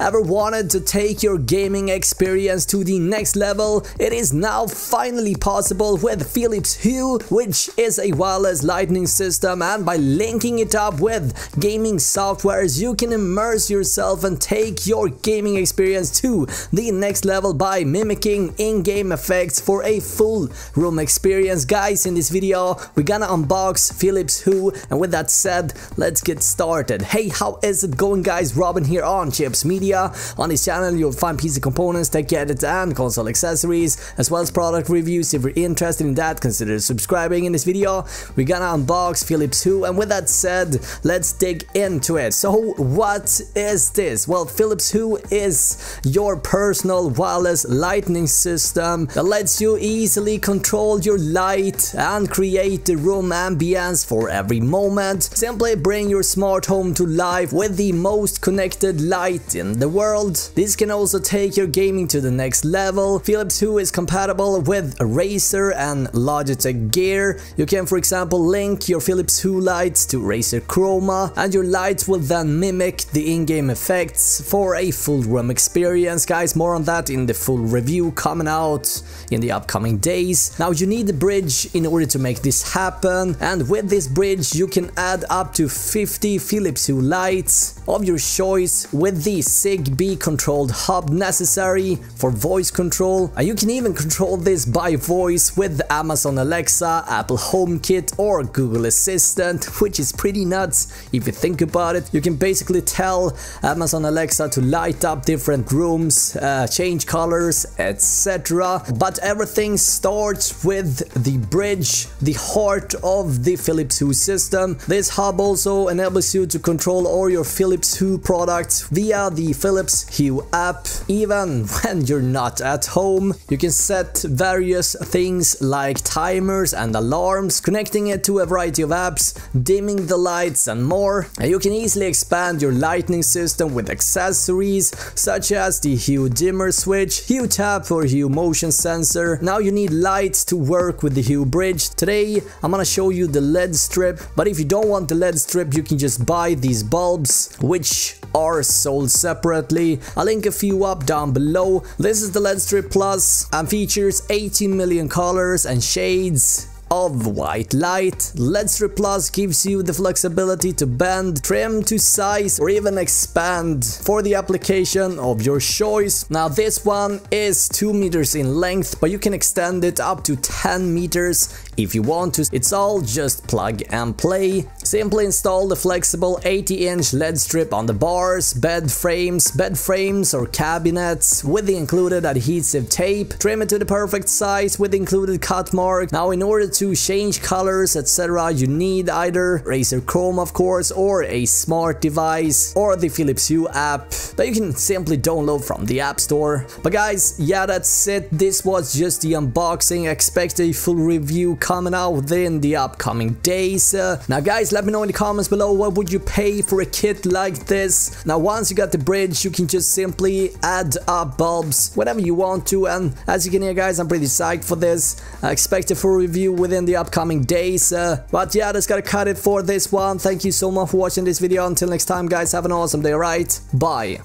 Ever wanted to take your gaming experience to the next level? It is now finally possible with Philips Hue, which is a wireless lighting system, and by linking it up with gaming softwares you can immerse yourself and take your gaming experience to the next level by mimicking in-game effects for a full room experience. Guys, in this video we're gonna unbox Philips Hue, and with that said, let's get started. Hey, how is it going, guys? Robin here on Chips Media. On this channel you'll find PC components, tech gadgets and console accessories, as well as product reviews. If you're interested in that, consider subscribing. In this video we're gonna unbox Philips Hue, and with that said, let's dig into it. So what is this? Well, Philips Hue is your personal wireless lighting system that lets you easily control your light and create the room ambience for every moment. Simply bring your smart home to life with the most connected light in the world. This can also take your gaming to the next level. Philips Hue is compatible with Razer and Logitech gear. You can, for example, link your Philips Hue lights to Razer Chroma, and your lights will then mimic the in-game effects for a full room experience. Guys, more on that in the full review coming out in the upcoming days. Now, you need a bridge in order to make this happen, and with this bridge you can add up to 50 Philips Hue lights of your choice with the Zigbee controlled hub necessary for voice control. And you can even control this by voice with Amazon Alexa, Apple HomeKit or Google Assistant, which is pretty nuts if you think about it. You can basically tell Amazon Alexa to light up different rooms, change colors, etc. But everything starts with the bridge, the heart of the Philips Hue system. This hub also enables you to control all your Philips Hue products via the Philips Hue app. Even when you're not at home, you can set various things like timers and alarms, connecting it to a variety of apps, dimming the lights and more. And you can easily expand your lighting system with accessories such as the Hue dimmer switch, Hue tap or Hue motion sensor. Now you need lights to work with the Hue bridge. Today I'm gonna show you the LED strip, but if you don't want the LED strip you can just buy these bulbs, which are sold separately. I'll link a few up down below. This is the LED strip plus and features 18 million colors and shades of white light. LED strip plus gives you the flexibility to bend, trim to size or even expand for the application of your choice. Now this one is 2 meters in length, but you can extend it up to 10 meters if you want to. It's all just plug and play. Simply install the flexible 80-inch LED strip on the bars, bed frames or cabinets with the included adhesive tape. Trim it to the perfect size with the included cut mark. Now, in order to change colors, etc., you need either Razer Chroma, of course, or a smart device, or the Philips Hue app that you can simply download from the App Store. But guys, yeah, that's it. This was just the unboxing. Expect a full review coming out within the upcoming days. Now guys, let me know in the comments below, what would you pay for a kit like this? Now once you got the bridge, you can just simply add up bulbs whatever you want to, and as you can hear, guys, I'm pretty psyched for this. I expect a full review within the upcoming days. But yeah, that's gotta cut it for this one. Thank you so much for watching this video. Until next time, guys, have an awesome day. Alright, bye.